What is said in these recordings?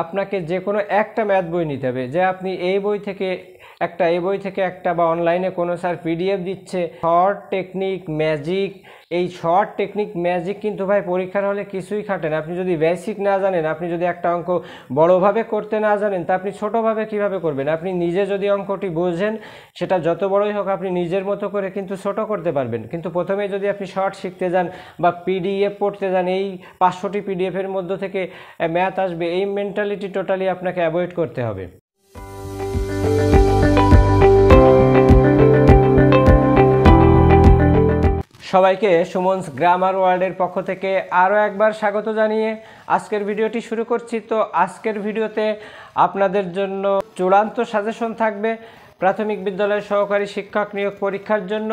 আপনাকে যে কোনো একটা ম্যাথ বই নিতে হবে, যে আপনি এই বই থেকে একটা বা অনলাইনে কোনো স্যার পিডিএফ দিচ্ছে শর্ট টেকনিক ম্যাজিক, এই শর্ট টেকনিক ম্যাজিক কিন্তু ভাই পরীক্ষার হলে কিছুই খাটে না। আপনি যদি বেসিক না জানেন, আপনি যদি একটা অঙ্ক বড়োভাবে করতে না জানেন, তা আপনি ছোটোভাবে কীভাবে করবেন? আপনি নিজে যদি অঙ্কটি বোঝেন, সেটা যত বড়ই হোক আপনি নিজের মতো করে কিন্তু ছোট করতে পারবেন। কিন্তু প্রথমেই যদি আপনি শর্ট শিখতে যান বা পিডিএফ পড়তে যান, এই 500টি পিডিএফের মধ্য থেকে ম্যাথ আসবে, এই মেন্টালিটি টোটালি আপনাকে অ্যাভয়েড করতে হবে। সবাইকে সুমনস গ্রামার ওয়ার্ল্ডের পক্ষ থেকে আরও একবার স্বাগত জানিয়ে আজকের ভিডিওটি শুরু করছি। তো আজকের ভিডিওতে আপনাদের জন্য চূড়ান্ত সাজেশন থাকবে প্রাথমিক বিদ্যালয়ের সহকারী শিক্ষক নিয়োগ পরীক্ষার জন্য,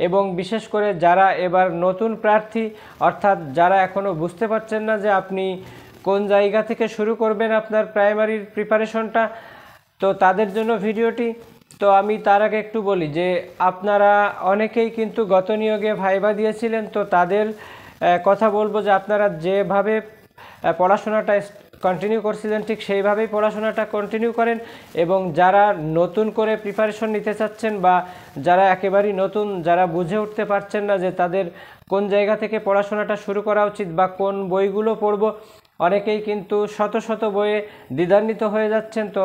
এবং বিশেষ করে যারা এবার নতুন প্রার্থী, অর্থাৎ যারা এখনও বুঝতে পারছেন না যে আপনি কোন জায়গা থেকে শুরু করবেন আপনার প্রাইমারির প্রিপারেশনটা, তো তাদের জন্য ভিডিওটি। তো আমি তার আগে একটু বলি যে আপনারা অনেকেই কিন্তু গত নিয়োগে ভাইবা দিয়েছিলেন, তো তাদের কথা বলবো যে আপনারা যেভাবে পড়াশোনাটা কন্টিনিউ করছিলেন ঠিক সেইভাবেই পড়াশোনাটা কন্টিনিউ করেন, এবং যারা নতুন করে প্রিপারেশন নিতে চাচ্ছেন বা যারা একেবারেই নতুন, যারা বুঝে উঠতে পারছেন না যে তাদের কোন জায়গা থেকে পড়াশোনাটা শুরু করা উচিত বা কোন বইগুলো পড়ব, অনেকেই কিন্তু শত শত বইয়ে দ্বিধান্বিত হয়ে যাচ্ছেন। তো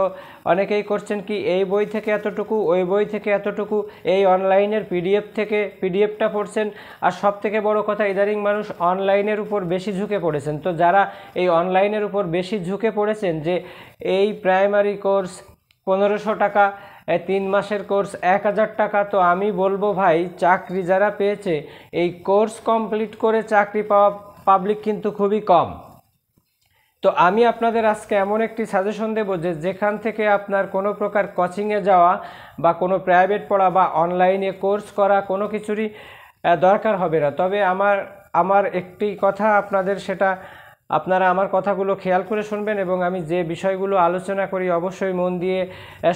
অনেকেই করছেন কি, এই বই থেকে এতটুকু, ওই বই থেকে এতটুকু, এই অনলাইনের পিডিএফটা পড়ছেন। আর সব থেকে বড় কথা, ইদানিং মানুষ অনলাইনের উপর বেশি ঝুঁকে পড়েছেন। তো যারা এই অনলাইনের উপর বেশি ঝুঁকে পড়েছেন, যে এই প্রাইমারি কোর্স 1500 টাকা, 3 মাসের কোর্স 1000 টাকা, তো আমি বলবো ভাই, চাকরি যারা পেয়েছে এই কোর্স কমপ্লিট করে চাকরি পাওয়া পাবলিক কিন্তু খুবই কম। তো আমি আপনাদের আজকে এমন একটি সাজেশন দেব যে যেখান থেকে আপনার কোনো প্রকার কোচিংয়ে যাওয়া বা কোনো প্রাইভেট পড়া বা অনলাইনে কোর্স করা কোনো কিছুরই দরকার হবে না। তবে আমার একটি কথা আপনাদের, সেটা আপনারা আমার কথাগুলো খেয়াল করে শুনবেন, এবং আমি যে বিষয়গুলো আলোচনা করি অবশ্যই মন দিয়ে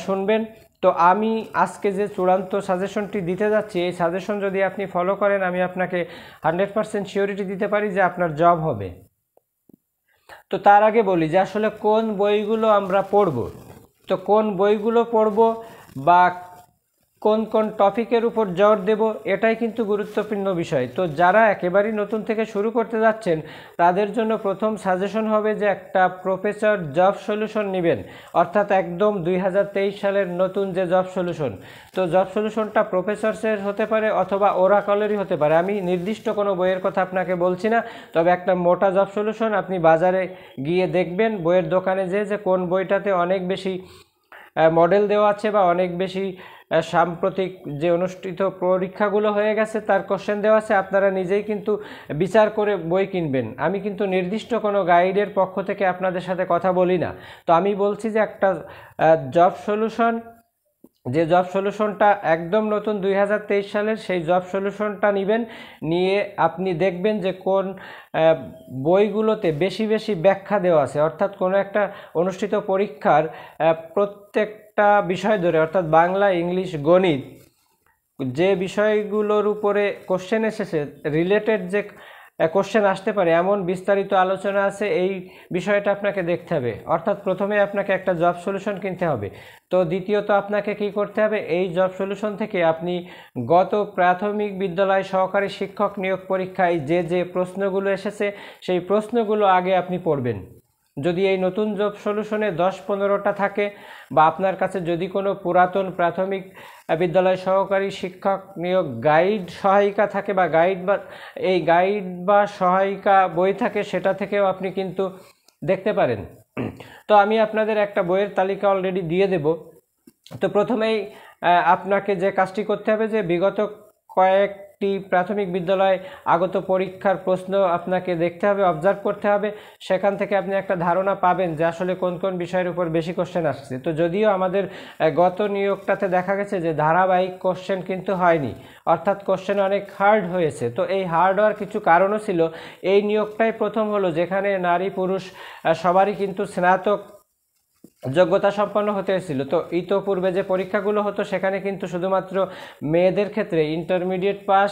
শুনবেন। তো আমি আজকে যে চূড়ান্ত সাজেশনটি দিতে যাচ্ছি, এই সাজেশন যদি আপনি ফলো করেন, আমি আপনাকে 100% শিওরিটি দিতে পারি যে আপনার জব হবে। তো তার আগে বলি যে আসলে কোন বইগুলো আমরা পড়ব। তো কোন বইগুলো পড়ব বা কোন কোন টপিকের উপর জোর দেব, এটাই কিন্তু গুরুত্বপূর্ণ বিষয়। তো যারা একেবারেই নতুন থেকে শুরু করতে যাচ্ছেন, তাদের জন্য প্রথম সাজেশন হবে যে একটা প্রফেসর জব সলিউশন নেবেন, অর্থাৎ একদম 2023 সালের নতুন যে জব সলিউশন। তো জব সলিউশনটা প্রফেসরসের হতে পারে অথবা ওরাকলেরই হতে পারে, আমি নির্দিষ্ট কোনো বইয়ের কথা আপনাকে বলছি না। তবে একটা মোটা জব সলিউশন, আপনি বাজারে গিয়ে দেখবেন, বইয়ের দোকানে যে কোন বইটাতে অনেক বেশি মডেল দেওয়া আছে বা অনেক বেশি সাম্প্রতিক যে অনুষ্ঠিত পরীক্ষাগুলো হয়ে গেছে তার কোশ্চেন দেওয়া আছে, আপনারা নিজেই কিন্তু বিচার করে বই কিনবেন। আমি কিন্তু নির্দিষ্ট কোনো গাইডের পক্ষ থেকে আপনাদের সাথে কথা বলি না। তো আমি বলছি যে একটা জব সলিউশন, যে জব সলিউশনটা একদম নতুন 2023 সালের, সেই জব সলিউশনটা নেবেন। নিয়ে আপনি দেখবেন যে কোন বইগুলোতে বেশি বেশি ব্যাখ্যা দেওয়া আছে, অর্থাৎ কোনো একটা অনুষ্ঠিত পরীক্ষার প্রত্যেকটা বিষয় ধরে, অর্থাৎ বাংলা, ইংলিশ, গণিত, যে বিষয়গুলোর উপরে কোশ্চেন এসেছে, রিলেটেড যে কোশ্চেন আসতে পারে এমন বিস্তারিত আলোচনা আছে, এই বিষয়টা আপনাকে দেখতে হবে। অর্থাৎ প্রথমে আপনাকে একটা জব সলিউশন কিনতে হবে। তো দ্বিতীয়ত আপনাকে কি করতে হবে, এই জব সলিউশন থেকে আপনি গত প্রাথমিক বিদ্যালয় সহকারী শিক্ষক নিয়োগ পরীক্ষায় যে প্রশ্নগুলো এসেছে, সেই প্রশ্নগুলো আগে আপনি পড়বেন। যদি এই নতুন জব সলিউশনে 10-15টা থাকে, বা আপনার কাছে যদি কোনো পুরাতন প্রাথমিক বিদ্যালয় সহকারী শিক্ষক নিয়োগ গাইড সহায়িকা থাকে, বা গাইড বা সহায়িকা বই থাকে, সেটা থেকেও আপনি কিন্তু দেখতে পারেন। তো আমি আপনাদের একটা বইয়ের তালিকা অলরেডি দিয়ে দেব। তো প্রথমেই আপনাকে যে কাজটি করতে হবে, যে বিগত কয়েকটি প্রাথমিক বিদ্যালয় আগত পরীক্ষার প্রশ্ন আপনাকে দেখতে হবে, অবজার্ভ করতে হবে। সেখান থেকে আপনি একটা ধারণা পাবেন যে আসলে কোন কোন বিষয়ের উপর বেশি কোশ্চেন আসছে। তো যদিও আমাদের গত নিয়োগটাতে দেখা গেছে যে ধারাবাহিক কোশ্চেন কিন্তু হয়নি, অর্থাৎ কোশ্চেন অনেক হার্ড হয়েছে। তো এই হার্ড হওয়ার কিছু কারণও ছিল। এই নিয়োগটাই প্রথম হলো যেখানে নারী পুরুষ সবারই কিন্তু স্নাতক যোগ্যতা সম্পন্ন হতে হয়েছিল। তো ইতোপূর্বে যে পরীক্ষাগুলো হতো, সেখানে কিন্তু শুধুমাত্র মেয়েদের ক্ষেত্রে ইন্টারমিডিয়েট পাস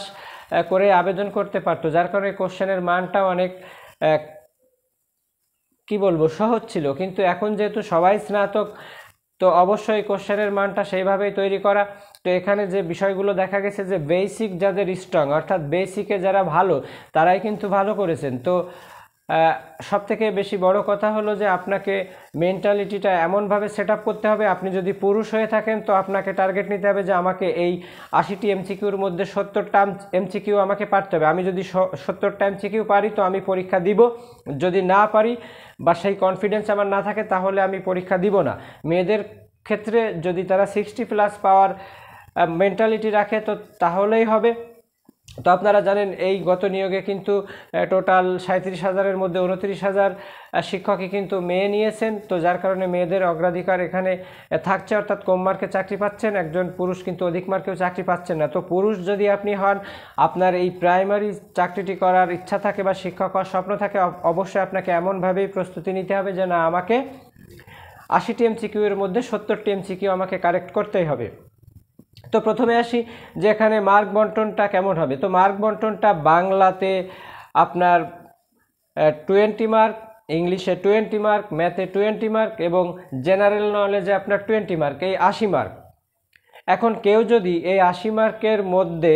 করে আবেদন করতে পারতো, যার কারণে কোশ্চেনের মানটা অনেক কি বলবো সহজ ছিল, কিন্তু এখন যেহেতু সবাই স্নাতক, তো অবশ্যই কোশ্চেনের মানটা সেইভাবেই তৈরি করা। তো এখানে যে বিষয়গুলো দেখা গেছে যে বেসিক যাদের স্ট্রং, অর্থাৎ বেসিকে যারা ভালো, তারাই কিন্তু ভালো করেছেন। তো সবথেকে বেশি বড় কথা হলো যে আপনাকে মেন্টালিটিটা এমনভাবে সেট আপ করতে হবে, আপনি যদি পুরুষ হয়ে থাকেন তো আপনাকে টার্গেট নিতে হবে যে আমাকে এই 80টি এমসিকিউর মধ্যে 70টা এমসিকিউ আমাকে পারতে হবে। আমি যদি 70টা এমসিকিউ পারি তো আমি পরীক্ষা দিব, যদি না পারি বা সেই কনফিডেন্স আমার না থাকে তাহলে আমি পরীক্ষা দিব না। মেয়েদের ক্ষেত্রে যদি তারা 60+ পাওয়ার মেন্টালিটি রাখে তো তাহলেই হবে। তো আপনারা জানেন এই গত নিয়োগে কিন্তু টোটাল 37,000-এর মধ্যে 29,000 শিক্ষকই কিন্তু মেয়ে নিয়েছেন। তো যার কারণে মেয়েদের অগ্রাধিকার এখানে থাকছে, অর্থাৎ কম মার্কে চাকরি পাচ্ছেন, একজন পুরুষ কিন্তু অধিক মার্কেও চাকরি পাচ্ছেন না। তো পুরুষ যদি আপনি হন, আপনার এই প্রাইমারি চাকরিটি করার ইচ্ছা থাকে বা শিক্ষক হওয়ার স্বপ্ন থাকে, অবশ্যই আপনাকে এমনভাবেই প্রস্তুতি নিতে হবে যে না, আমাকে 80টি এমসিকিউ এর মধ্যে 70টি এমসিকিউ আমাকে কারেক্ট করতেই হবে। তো প্রথমে আসি যে এখানে মার্ক বন্টনটা কেমন হবে। তো মার্ক বন্টনটা বাংলাতে আপনার 20 মার্ক, ইংলিশে 20 মার্ক, ম্যাথে 20 মার্ক এবং জেনারেল নলেজে আপনার 20 মার্ক, এই 80 মার্ক। এখন কেউ যদি এই 80 মার্কের মধ্যে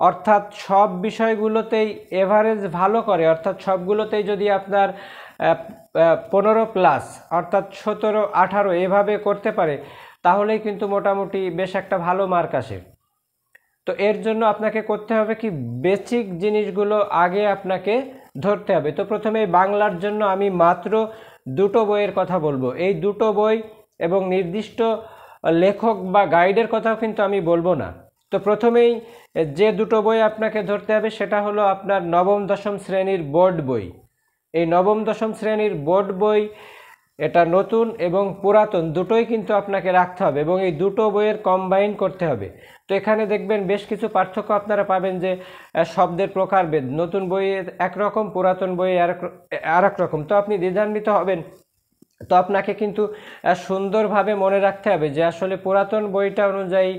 অর্থাৎ সব বিষয়গুলোতেই এভারেজ ভালো করে, অর্থাৎ সবগুলোতেই যদি আপনার 15+ অর্থাৎ 17, 18 এভাবে করতে পারে, তাহলেই কিন্তু মোটামুটি বেশ একটা ভালো মার্ক আসে। তো এর জন্য আপনাকে করতে হবে কি, বেসিক জিনিসগুলো আগে আপনাকে ধরতে হবে। তো প্রথমে বাংলার জন্য আমি মাত্র দুটো বইয়ের কথা বলবো। এই দুটো বই এবং নির্দিষ্ট লেখক বা গাইডের কথাও কিন্তু আমি বলবো না। তো প্রথমেই যে দুটো বই আপনাকে ধরতে হবে সেটা হলো আপনার নবম দশম শ্রেণীর বোর্ড বই। এই নবম দশম শ্রেণীর বোর্ড বই, এটা নতুন এবং পুরাতন দুটোই কিন্তু আপনাকে রাখতে হবে এবং এই দুটো বইয়ের কম্বাইন করতে হবে। তো এখানে দেখবেন বেশ কিছু পার্থক্য আপনারা পাবেন, যে শব্দের প্রকারভেদ, নতুন বইয়ে একরকম, পুরাতন বইয়ে আর এক রকম। তো আপনি দ্বিধান্বিত হবেন। তো আপনাকে কিন্তু সুন্দরভাবে মনে রাখতে হবে যে আসলে পুরাতন বইটা অনুযায়ী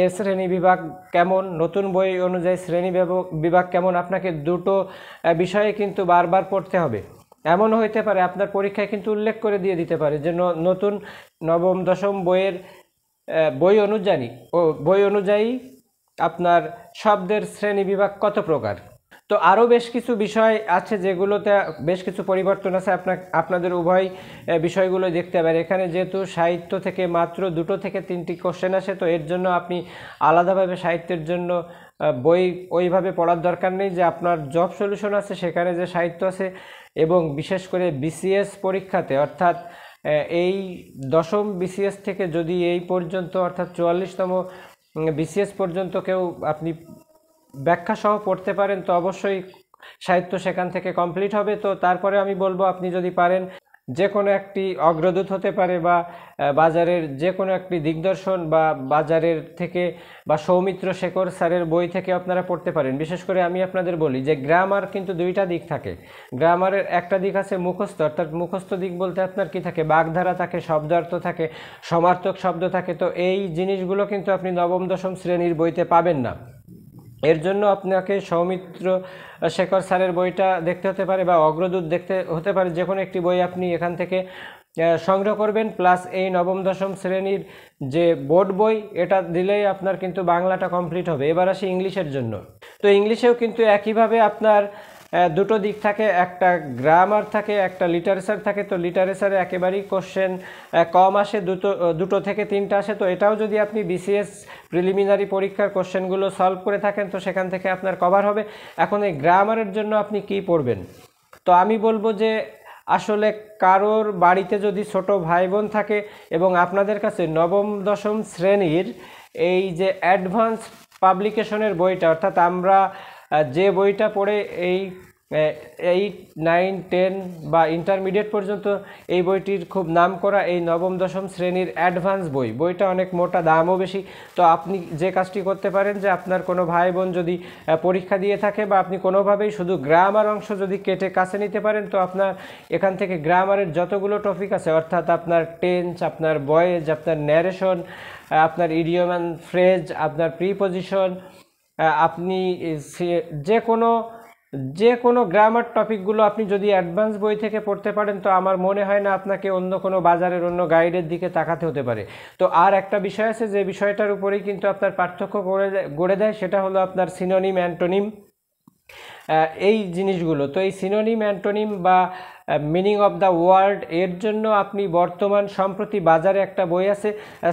এ শ্রেণী বিভাগ কেমন, নতুন বই অনুযায়ী শ্রেণী বিভাগ কেমন। আপনাকে দুটো বিষয়ে কিন্তু বারবার পড়তে হবে। এমন হইতে পারে আপনার পরীক্ষায় কিন্তু উল্লেখ করে দিয়ে দিতে পারে যে নতুন নবম দশম বইয়ের বই অনুযায়ী আপনার শব্দের শ্রেণী বিভাগ কত প্রকার। তো আরও বেশ কিছু বিষয় আছে যেগুলোতে বেশ কিছু পরিবর্তন আছে, আপনাদের উভয় বিষয়গুলো দেখতে হবে। এখানে যেহেতু সাহিত্য থেকে মাত্র 2 থেকে 3টি কোশ্চেন আসে, তো এর জন্য আপনি আলাদাভাবে সাহিত্যের জন্য বই ওইভাবে পড়ার দরকার নেই। যে আপনার জব সলিউশন আছে সেখানে যে সাহিত্য আছে, এবং বিশেষ করে বিসিএস পরীক্ষাতে, অর্থাৎ এই দশম বিসিএস থেকে যদি এই পর্যন্ত অর্থাৎ 44তম বিসিএস পর্যন্ত কেউ আপনি ব্যাখ্যা সহ পড়তে পারেন তো অবশ্যই সাহিত্য সেখান থেকে কমপ্লিট হবে। তো তারপরে আমি বলবো আপনি যদি পারেন যে কোনো একটি অগ্রদূত হতে পারে বা বাজারের যে কোনো একটি দিগদর্শন বা বাজারের থেকে বা সৌমিত্র শেখর স্যারের বই থেকে আপনারা পড়তে পারেন। বিশেষ করে আমি আপনাদের বলি যে গ্রামার কিন্তু দুইটা দিক থাকে। গ্রামারের একটা দিক আছে মুখস্থ, অর্থাৎ মুখস্থ দিক বলতে আপনার কি থাকে, বাগধারা থাকে, শব্দার্থ থাকে, সমার্থক শব্দ থাকে। তো এই জিনিসগুলো কিন্তু আপনি নবম দশম শ্রেণীর বইতে পাবেন না। এর জন্য আপনাকে সৌমিত্র শেখর স্যারের বইটা দেখতে হতে পারে বা অগ্রদূত দেখতে হতে পারে, যে কোনো একটি বই আপনি এখান থেকে সংগ্রহ করবেন। প্লাস এই নবম দশম শ্রেণীর যে বোর্ড বই, এটা দিলেই আপনার কিন্তু বাংলাটা কমপ্লিট হবে। এবার আসি ইংলিশের জন্য। তো ইংলিশেও কিন্তু একইভাবে আপনার দুটো দিক থাকে, একটা গ্রামার থাকে, একটা লিটারেচার থাকে। তো লিটারেচারে একেবারেই কোশ্চেন কম আসে, দুটো থেকে 3টা আসে। তো এটাও যদি আপনি বিসিএস প্রিলিমিনারি পরীক্ষার কোশ্চেনগুলো সলভ করে থাকেন তো সেখান থেকে আপনার কভার হবে। এখন এই গ্রামারের জন্য আপনি কি পড়বেন? তো আমি বলবো যে আসলে কারোর বাড়িতে যদি ছোট ভাই বোন থাকে এবং আপনাদের কাছে নবম দশম শ্রেণীর এই যে অ্যাডভান্স পাবলিকেশনের বইটা, অর্থাৎ আমরা যে বইটা পড়ে এই 8, 9, 10 বা ইন্টারমিডিয়েট পর্যন্ত এই বইটির খুব নাম করা এই নবম দশম শ্রেণীর অ্যাডভান্স বইটা অনেক মোটা, দামও বেশি। তো আপনি যে কাজটি করতে পারেন যে আপনার কোনো ভাই বোন যদি পরীক্ষা দিয়ে থাকে বা আপনি কোনোভাবেই শুধু গ্রামার অংশ যদি কেটে কাছে নিতে পারেন, তো আপনার এখান থেকে গ্রামারের যতগুলো টপিক আছে, অর্থাৎ আপনার টেন্স, আপনার ভয়েস, আপনার ন্যারেশন, আপনার ইডিয়ম অ্যান্ড ফ্রেজ, আপনার প্রিপজিশন, আপনি যে কোনো যে কোনো গ্রামার টপিকগুলো আপনি যদি অ্যাডভান্স বই থেকে পড়তে পারেন তো আমার মনে হয় না আপনাকে অন্য কোনো বাজারের অন্য গাইডের দিকে তাকাতে হতে পারে। তো আর একটা বিষয় আছে যে বিষয়টার উপরেই কিন্তু আপনার পার্থক্য গড়ে দেয়, সেটা হলো আপনার সিনোনিম অ্যান্টোনিম এই জিনিসগুলো। তো এই সিনোনিম অ্যান্টোনিম বা মিনিং অফ দ্য ওয়ার্ড এর জন্য আপনি বর্তমান সম্প্রতি বাজারে একটা বই আছে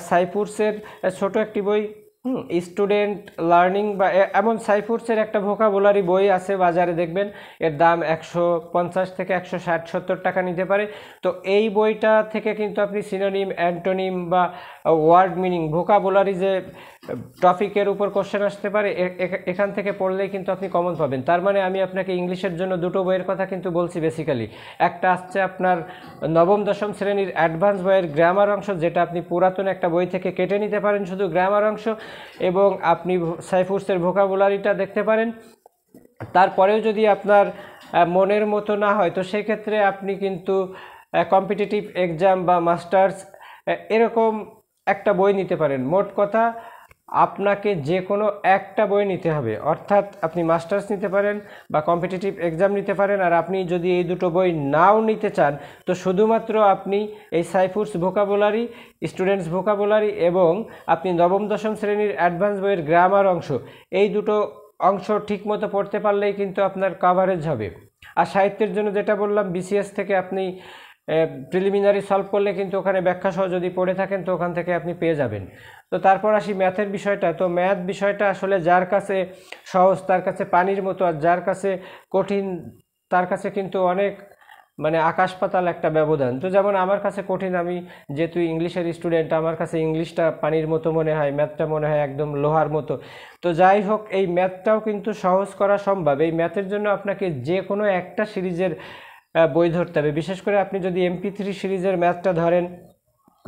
সাইফুরসের ছোট একটি বই, স্টুডেন্ট লার্নিং বা এমন সাইফুরসের একটা ভোকাবুলারি বই আছে বাজারে, দেখবেন এর দাম 150 থেকে 160-70 টাকা নিতে পারে। তো এই বইটা থেকে কিন্তু আপনি সিনোনিম অ্যান্টোনিম বা ওয়ার্ড মিনিং ভোকাবুলারি যে টপিকের উপর কোশ্চেন আসতে পারে এখান থেকে পড়লেই কিন্তু আপনি কমন পাবেন। তার মানে আমি আপনাকে ইংলিশের জন্য দুটো বইয়ের কথা কিন্তু বলছি বেসিক্যালি। একটা আসছে আপনার নবম দশম শ্রেণীর অ্যাডভান্স বইয়ের গ্রামার অংশ, যেটা আপনি পুরাতন একটা বই থেকে কেটে নিতে পারেন শুধু গ্রামার অংশ, এবং আপনি সাইফুরসের ভোকাবুলারিটা দেখতে পারেন। তারপরেও যদি আপনার মনের মতো না হয় তো সেই ক্ষেত্রে আপনি কিন্তু কম্পিটিটিভ এক্সাম বা মাস্টার্স এরকম একটা বই নিতে পারেন। মোট কথা আপনাকে যে কোনো একটা বই নিতে হবে, অর্থাৎ আপনি মাস্টার্স নিতে পারেন বা কম্পিটিটিভ এক্সাম নিতে পারেন। আর আপনি যদি এই দুটো বই নাও নিতে চান তো শুধুমাত্র আপনি এই সাইফুরস ভোকাবুলারি, স্টুডেন্টস ভোকাবুলারি এবং আপনি নবম দশম শ্রেণীর অ্যাডভান্স বইয়ের গ্রামার অংশ, এই দুটো অংশ ঠিকমতো পড়তে পারলেই কিন্তু আপনার কভারেজ হবে। আর সাহিত্যের জন্য যেটা বললাম, বিসিএস থেকে আপনি প্রিলিমিনারি সলভ করলে কিন্তু ওখানে ব্যাখ্যা সহ যদি পড়ে থাকেন তো ওখান থেকে আপনি পেয়ে যাবেন। তো তারপর আসি ম্যাথের বিষয়টা। তো ম্যাথ বিষয়টা আসলে যার কাছে সহজ তার কাছে পানির মতো, আর যার কাছে কঠিন তার কাছে কিন্তু অনেক মানে আকাশ পাতাল একটা ব্যবধান। তো যেমন আমার কাছে কঠিন, আমি যেহেতু ইংলিশের স্টুডেন্ট, আমার কাছে ইংলিশটা পানির মতো মনে হয়, ম্যাথটা মনে হয় একদম লোহার মতো। তো যাই হোক, এই ম্যাথটাও কিন্তু সহজ করা সম্ভব। এই ম্যাথের জন্য আপনাকে যে কোনো একটা সিরিজের বই ধরতে হবে। বিশেষ করে আপনি যদি MP3 সিরিজের ম্যাথটা ধরেন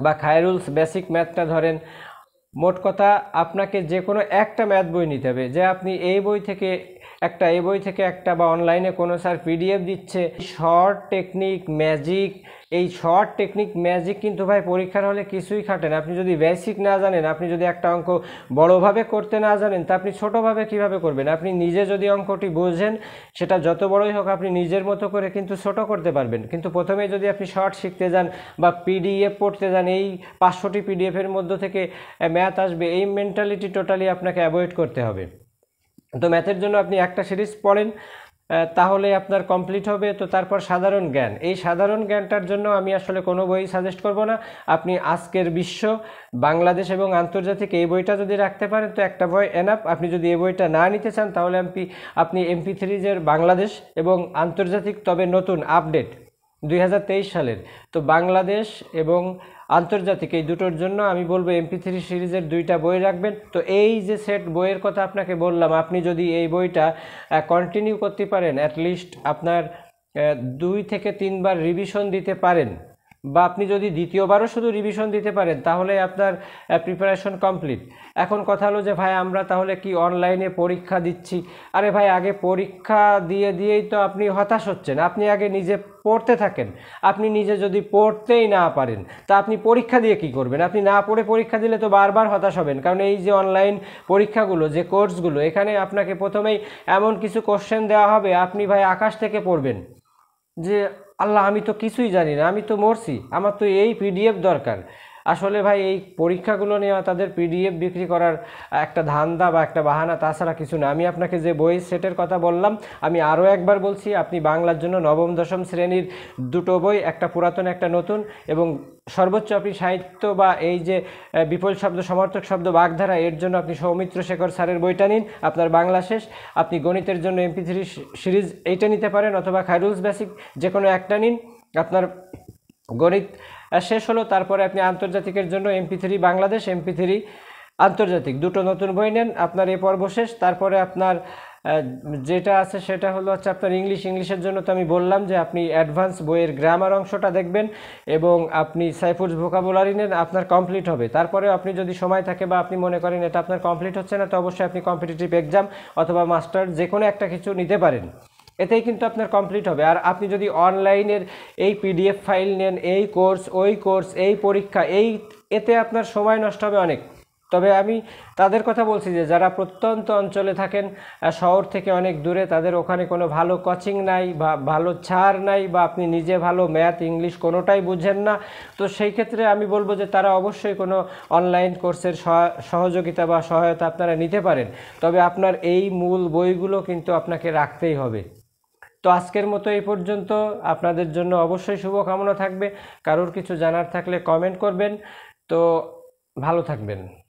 বা খায়রুলস বেসিক ম্যাথটা ধরেন, মোট কথা আপনাকে যে কোনো একটা ম্যাথ বই নিতে হবে, যে আপনি এই বই থেকে একটা বা অনলাইনে কোনো স্যার PDF দিচ্ছে শর্ট টেকনিক ম্যাজিক, এই শর্ট টেকনিক ম্যাজিক কিন্তু ভাই পরীক্ষার হলে কিছুই খাটেন। আপনি যদি বেসিক না জানেন, আপনি যদি একটা অঙ্ক বড়োভাবে করতে না জানেন তা আপনি ছোটোভাবে কিভাবে করবেন? আপনি নিজে যদি অঙ্কটি বোঝেন সেটা যত বড়ই হোক আপনি নিজের মতো করে কিন্তু ছোট করতে পারবেন। কিন্তু প্রথমে যদি আপনি শর্ট শিখতে যান বা PDF পড়তে যান, এই 500টি PDF-এর মধ্য থেকে ম্যাথ আসবে, এই মেন্টালিটি টোটালি আপনাকে অ্যাভয়েড করতে হবে। তো ম্যাথের জন্য আপনি একটা সিরিজ পড়েন, তাহলে আপনার কমপ্লিট হবে। তো তারপর সাধারণ জ্ঞান, এই সাধারণ জ্ঞানটার জন্য আমি আসলে কোনো বই সাজেস্ট করব না। আপনি আজকের বিশ্ব, বাংলাদেশ এবং আন্তর্জাতিক এই বইটা যদি রাখতে পারেন তো একটা বই এনাফ। আপনি যদি এই বইটা না নিতে চান তাহলে আপনি MP3-এর বাংলাদেশ এবং আন্তর্জাতিক, তবে নতুন আপডেট 2023 সালের, তো বাংলাদেশ এবং আন্তর্জাতিক এই দুটোর জন্য আমি বলবো MP3 সিরিজের 2টা বই রাখবেন। তো এই যে সেট বইয়ের কথা আপনাকে বললাম, আপনি যদি এই বইটা কন্টিনিউ করতে পারেন, অ্যাটলিস্ট আপনার 2 থেকে 3 বার রিভিশন দিতে পারেন, বা আপনি যদি দ্বিতীয়বারও শুধু রিভিশন দিতে পারেন তাহলে আপনার প্রিপারেশন কমপ্লিট। এখন কথা হলো যে ভাই আমরা তাহলে কি অনলাইনে পরীক্ষা দিচ্ছি? আরে ভাই, আগে পরীক্ষা দিয়েই তো আপনি হতাশ হচ্ছেন। আপনি আগে নিজে পড়তে থাকেন। আপনি নিজে যদি পড়তেই না পারেন তা আপনি পরীক্ষা দিয়ে কি করবেন? আপনি না পড়ে পরীক্ষা দিলে তো বারবার হতাশ হবেন। কারণ এই যে অনলাইন পরীক্ষাগুলো, যে কোর্সগুলো, এখানে আপনাকে প্রথমেই এমন কিছু কোশ্চেন দেওয়া হবে, আপনি ভাই আকাশ থেকে পড়বেন যে আল্লাহ আমি তো কিছুই জানি না, আমি তো মরছি, আমার তো এই PDF দরকার। আসলে ভাই এই পরীক্ষাগুলো নেওয়া তাদের PDF বিক্রি করার একটা ধান্দা বা একটা বাহানা, তাছাড়া কিছু না। আমি আপনাকে যে বই সেটের কথা বললাম, আমি আরও একবার বলছি, আপনি বাংলার জন্য নবম দশম শ্রেণীর 2টো বই, একটা পুরাতন একটা নতুন, এবং সর্বোচ্চ আপনি সাহিত্য বা এই যে বিপরীত শব্দ সমর্থক শব্দ বাগধারা, এর জন্য আপনি সৌমিত্র শেখর স্যারের বইটা নিন, আপনার বাংলা শেষ। আপনি গণিতের জন্য MP3 সিরিজ এইটা নিতে পারেন, অথবা খায়রুলস বেসিক যে কোনো একটা নিন, আপনার গণিত শেষ হলো। তারপরে আপনি আন্তর্জাতিকের জন্য MP3 বাংলাদেশ, MP3 আন্তর্জাতিক, 2টো নতুন বই নেন, আপনার এই পর্ব শেষ। তারপরে আপনার যেটা আছে সেটা হলো হচ্ছে আপনার ইংলিশের জন্য তো আমি বললাম যে আপনি অ্যাডভান্স বইয়ের গ্রামার অংশটা দেখবেন এবং আপনি সাইফুরস ভোকাবুলারি নেন, আপনার কমপ্লিট হবে। তারপরে আপনি যদি সময় থাকে বা আপনি মনে করেন এটা আপনার কমপ্লিট হচ্ছে না, তো অবশ্যই আপনি কম্পিটিটিভ এক্সাম অথবা মাস্টার যে কোনো একটা কিছু নিতে পারেন, এতেই কিন্তু আপনার কমপ্লিট হবে। আর আপনি যদি অনলাইনের এই PDF ফাইল নেন, এই কোর্স ওই কোর্স এই পরীক্ষা, এতে আপনার সময় নষ্ট হবে অনেক। তবে আমি তাদের কথা বলছি যে যারা প্রত্যন্ত অঞ্চলে থাকেন, শহর থেকে অনেক দূরে, তাদের ওখানে কোনো ভালো কোচিং নাই বা ভালো ছাড় নাই, বা আপনি নিজে ভালো ম্যাথ ইংলিশ কোনোটাই বুঝেন না, তো সেই ক্ষেত্রে আমি বলবো যে তারা অবশ্যই কোনো অনলাইন কোর্সের সহযোগিতা বা সহায়তা আপনারা নিতে পারেন। তবে আপনার এই মূল বইগুলো কিন্তু আপনাকে রাখতেই হবে। তো আজকের মতো এই পর্যন্ত। আপনাদের জন্য অবশ্যই শুভকামনা থাকবে। কারোর কিছু জানার থাকলে কমেন্ট করবেন। তো ভালো থাকবেন।